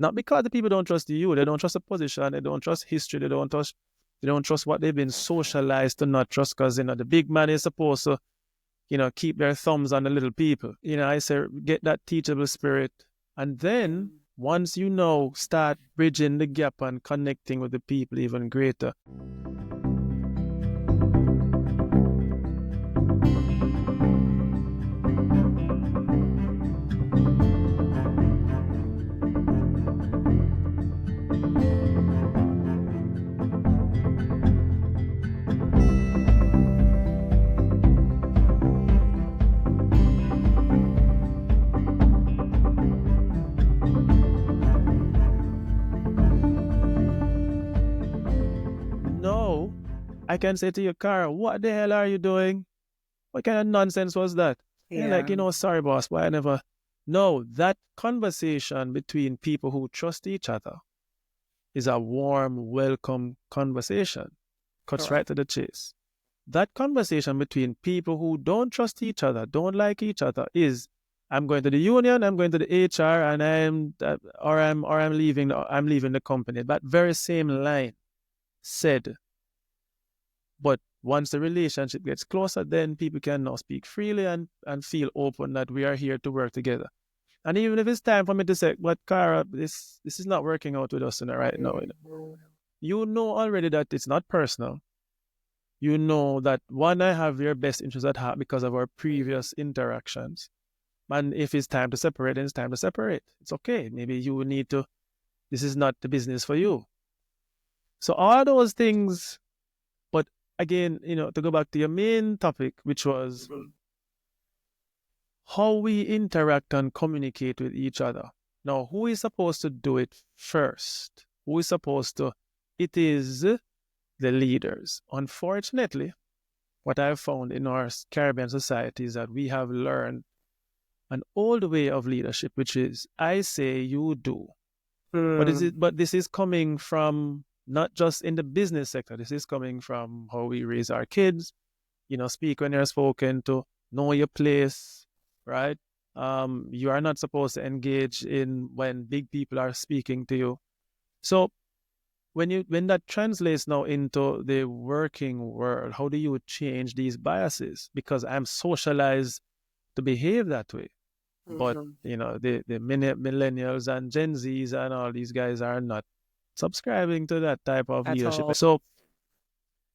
Not because the people don't trust you, they don't trust the position, they don't trust history, they don't trust what they've been socialized to not trust, because the big man is supposed to, keep their thumbs on the little people. I say get that teachable spirit. And then once start bridging the gap and connecting with the people even greater. No, I can say to you, Cara, what the hell are you doing? What kind of nonsense was that? And you're Yeah. like, sorry, boss, but I never. No, that conversation between people who trust each other is a warm, welcome conversation. Cuts right Correct. to the chase. That conversation between people who don't trust each other, don't like each other, is I'm going to the union, I'm going to the HR, and I'm leaving the company. That very same line said, but once the relationship gets closer, then people can now speak freely and feel open that we are here to work together. And even if it's time for me to say, but Cara, this is not working out with us right now. You know already that it's not personal. You know that one, I have your best interest at heart because of our previous interactions. And if it's time to separate, then it's time to separate. It's okay. Maybe you need to, this is not the business for you. So all those things, but again, to go back to your main topic, which was how we interact and communicate with each other. Now, who is supposed to do it first? Who is supposed to? It is the leaders. Unfortunately, what I've found in our Caribbean society is that we have learned an old way of leadership, which is I say, you do. But this is coming from not just in the business sector. This is coming from how we raise our kids. Speak when you're spoken to, know your place, right? You are not supposed to engage in when big people are speaking to you. So when that translates now into the working world, how do you change these biases? Because I'm socialized to behave that way. But the millennials and Gen Zs and all these guys are not subscribing to that type of At leadership. all. So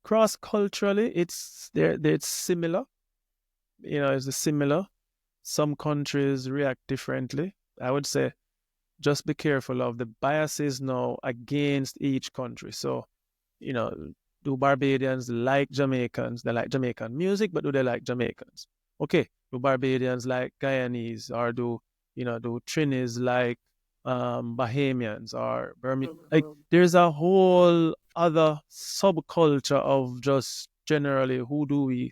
cross culturally, it's similar. It's similar. Some countries react differently. I would say just be careful of the biases now against each country. So, do Barbadians like Jamaicans? They like Jamaican music, but do they like Jamaicans? Okay. Do Barbadians like Guyanese, or do Trinis like Bahamians or Burmese? Like, there's a whole other subculture of just generally who do we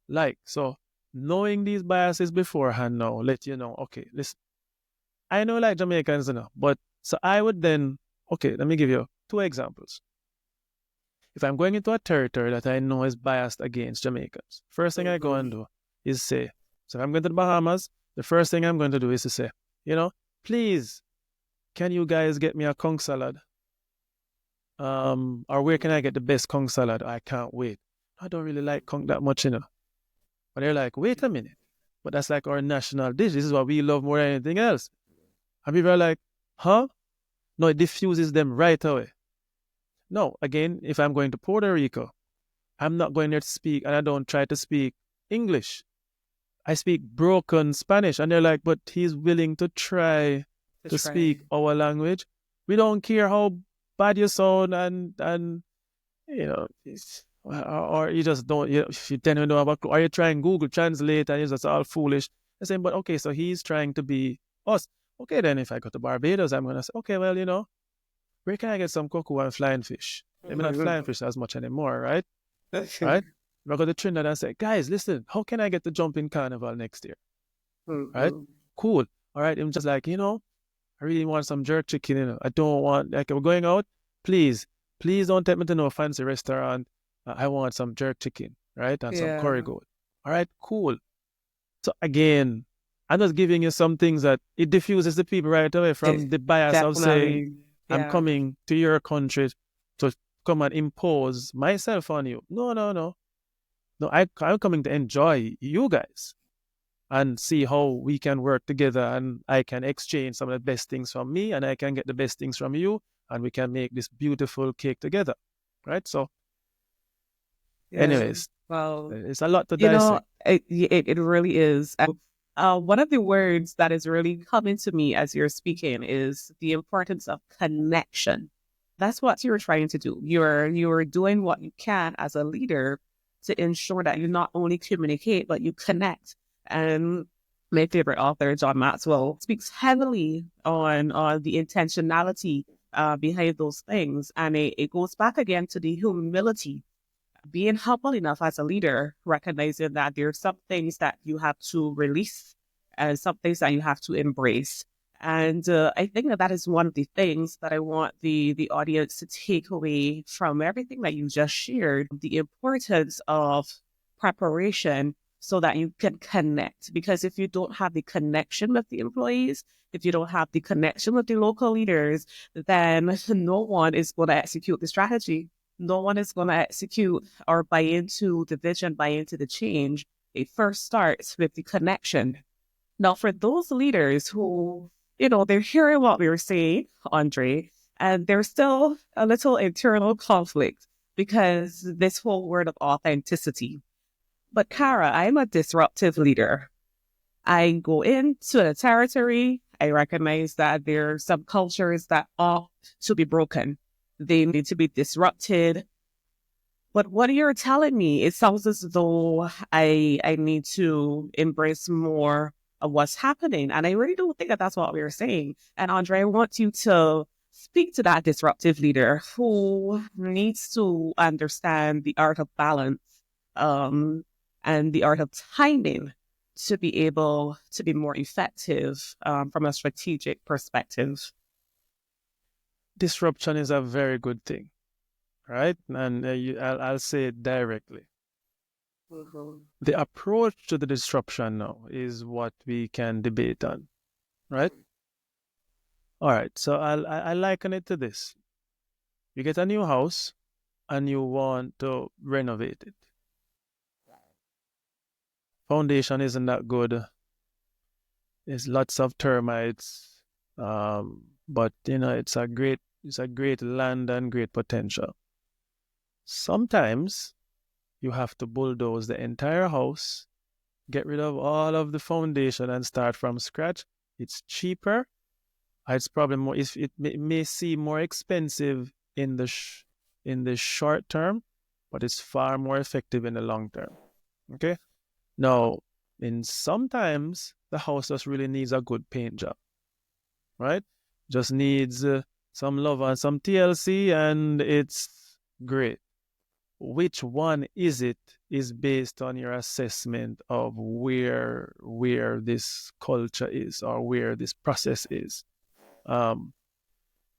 like. So knowing these biases beforehand now let you know, okay, listen, I know like Jamaicans, but so I would then, okay, let me give you 2 examples. If I'm going into a territory that I know is biased against Jamaicans, first thing I go and do is say, so if I'm going to the Bahamas, the first thing I'm going to do is to say, please, can you guys get me a conch salad? Or where can I get the best conch salad? I can't wait. I don't really like conch that much, But they're like, wait a minute. But that's like our national dish. This is what we love more than anything else. And people are like, huh? No, it diffuses them right away. No, again, if I'm going to Puerto Rico, I'm not going there to speak, and I don't try to speak English. I speak broken Spanish. And they're like, but he's willing to try to speak our language. We don't care how bad you sound, and or you just don't, if you tell me know about, or you try and Google Translate and it's just all foolish. I'm saying, but okay, so he's trying to be us. Okay, then if I go to Barbados, I'm going to say, okay, well, where can I get some cocoa and flying fish? Maybe not flying fish as much anymore, right? Right? If I go to Trinidad and say, guys, listen, how can I get the jumping carnival next year? Right? Cool. All right. I'm just like, I really want some jerk chicken. I don't want, like, we're going out. Please don't take me to no fancy restaurant. I want some jerk chicken, right? And some curry goat. All right, cool. So again, I'm just giving you some things that it diffuses the people right away from the bias of saying, Definitely. I'm Yeah. coming to your country to come and impose myself on you. No, no, no. No, I'm coming to enjoy you guys and see how we can work together, and I can exchange some of the best things from me and I can get the best things from you, and we can make this beautiful cake together. Right? So, Yeah. anyways, Well, it's a lot to you know, dissect. it really is. One of the words that is really coming to me as you're speaking is the importance of connection. That's what you're trying to do. You're doing what you can as a leader to ensure that you not only communicate, but you connect. And my favorite author, John Maxwell, speaks heavily on the intentionality behind those things. And it goes back again to the humility, being humble enough as a leader, recognizing that there are some things that you have to release and some things that you have to embrace. And I think that that is one of the things that I want the audience to take away from everything that you just shared, the importance of preparation so that you can connect. Because if you don't have the connection with the employees, if you don't have the connection with the local leaders, then no one is going to execute the strategy. No one is going to execute or buy into the vision, buy into the change. It first starts with the connection. Now, for those leaders who, they're hearing what we were saying, Andre, and there's still a little internal conflict because this whole word of authenticity. But Kara, I'm a disruptive leader. I go into a territory. I recognize that there are some cultures that ought to be broken. They need to be disrupted. But what you're telling me, it sounds as though I need to embrace more of what's happening. And I really don't think that that's what we were saying. And Andre, I want you to speak to that disruptive leader who needs to understand the art of balance, um, and the art of timing to be able to be more effective from a strategic perspective. Disruption is a very good thing, right? And I'll say it directly. Mhm. The approach to the disruption now is what we can debate on, right? All right. So I liken it to this: you get a new house and you want to renovate it. Foundation isn't that good. There's lots of termites, but it's a great land and great potential. Sometimes you have to bulldoze the entire house, get rid of all of the foundation, and start from scratch. It's cheaper. It's probably more. It may seem more expensive in the short term, but it's far more effective in the long term. Okay. Now, in sometimes the house just really needs a good paint job, right? Just needs some love and some TLC, and it's great. Which one is it is based on your assessment of where this culture is or where this process is. Um,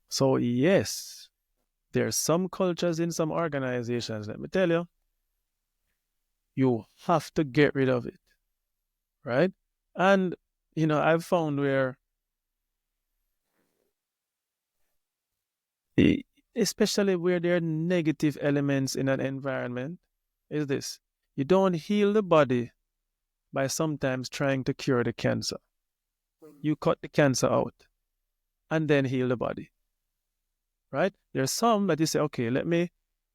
so yes, there's some cultures in some organizations. Let me tell you, you have to get rid of it, right? And I've found where, e- especially where there are negative elements in an environment, is this: you don't heal the body by sometimes trying to cure the cancer. You cut the cancer out and then heal the body, right? There's some that you say, okay,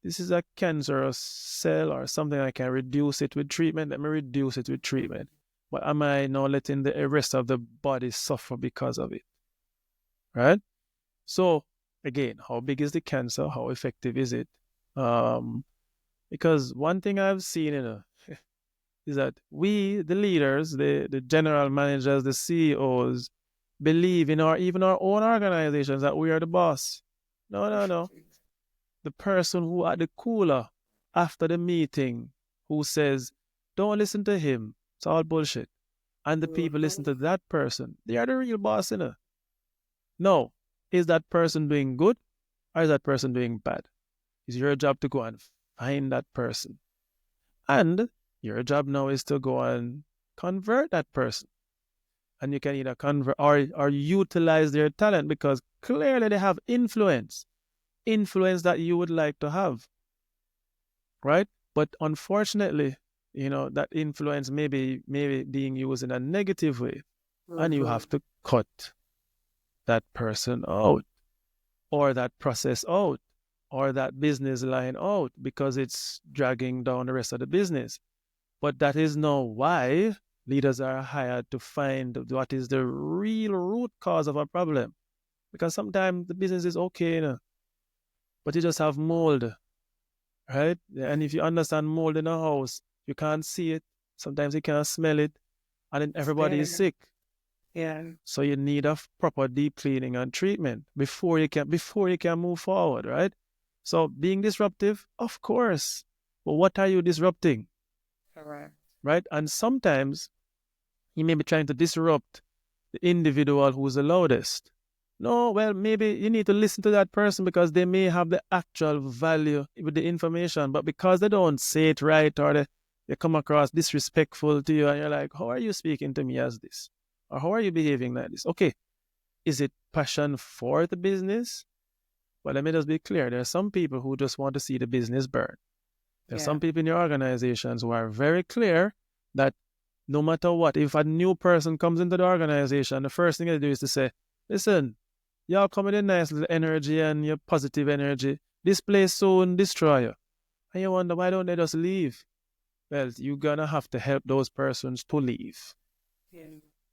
this is a cancerous cell or something, I can reduce it with treatment. Let me reduce it with treatment. But am I now letting the rest of the body suffer because of it, right? So again, how big is the cancer? How effective is it? Um, because one thing I've seen, is that we, the leaders, the general managers, the CEOs, believe in even our own organizations that we are the boss. No, no, no. The person who at the cooler after the meeting who says, don't listen to him, it's all bullshit. And the people listen to that person. They are the real boss, No. Is that person doing good or is that person doing bad? It's your job to go and find that person. And your job now is to go and convert that person. and you can either convert or utilize their talent, because clearly they have influence that you would like to have, right? But unfortunately, that influence maybe being used in a negative way, and you have to cut that person out, or that process out, or that business line out, because it's dragging down the rest of the business. But that is not why leaders are hired to find what is the real root cause of a problem. Because sometimes the business is okay, but you just have mold, right? And if you understand mold in a house, you can't see it. Sometimes you can't smell it, and then everybody is sick. Yeah. So you need a proper deep cleaning and treatment before you can move forward, right? So being disruptive, of course. But what are you disrupting? Correct. Right? And sometimes you may be trying to disrupt the individual who's the loudest. No, well, maybe you need to listen to that person because they may have the actual value with the information, but because they don't say it right, or they come across disrespectful to you, and you're like, how are you speaking to me as this? Or how are you behaving like this? Okay, is it passion for the business? Well, let me just be clear. There are some people who just want to see the business burn. There are some people in your organizations who are very clear that no matter what, if a new person comes into the organization, the first thing they do is to say, listen, y'all come with a nice little energy and your positive energy. This place soon destroy you. And you wonder, why don't they just leave? Well, you're going to have to help those persons to leave. Yeah.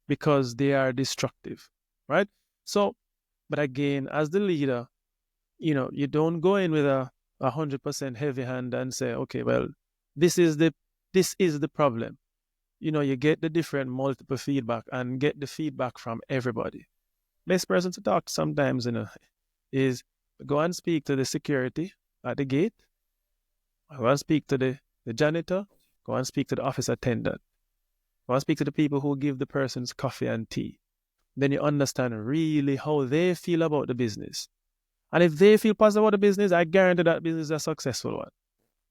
Because they are destructive, right? So, but again, as the leader, you don't go in with a 100% heavy hand and say, okay, well, this is the problem. You get the different multiple feedback and get the feedback from everybody. Best person to talk to sometimes, is go and speak to the security at the gate, go and speak to the janitor, go and speak to the office attendant, go and speak to the people who give the persons coffee and tea. Then you understand really how they feel about the business. And if they feel positive about the business, I guarantee that business is a successful one.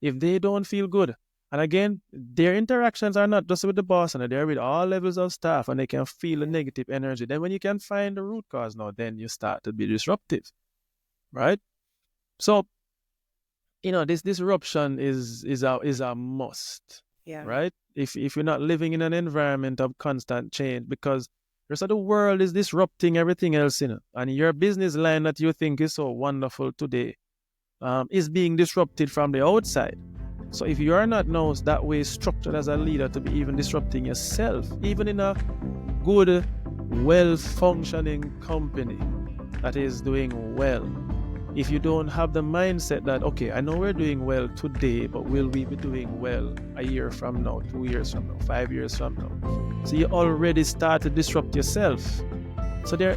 If they don't feel good, and again, their interactions are not just with the boss, and they're with all levels of staff, and they can feel the negative energy. Then when you can find the root cause now, then you start to be disruptive, right? So, this disruption is a must, right? If you're not living in an environment of constant change, because the rest of the world is disrupting everything else, and your business line that you think is so wonderful today is being disrupted from the outside. So if you are not now that way structured as a leader to be even disrupting yourself, even in a good, well-functioning company that is doing well, if you don't have the mindset that, okay, I know we're doing well today, but will we be doing well a year from now, 2 years from now, 5 years from now? So you already start to disrupt yourself. So there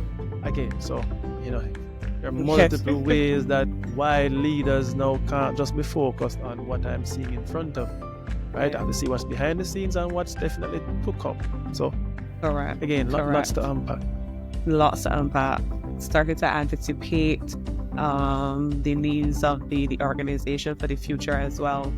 are multiple ways that why leaders now can't just be focused on what I'm seeing in front of me, right? I have to see what's behind the scenes and what's definitely to come. So, correct. Again, lots to unpack. Lots to unpack. Started to anticipate the needs of the organization for the future as well.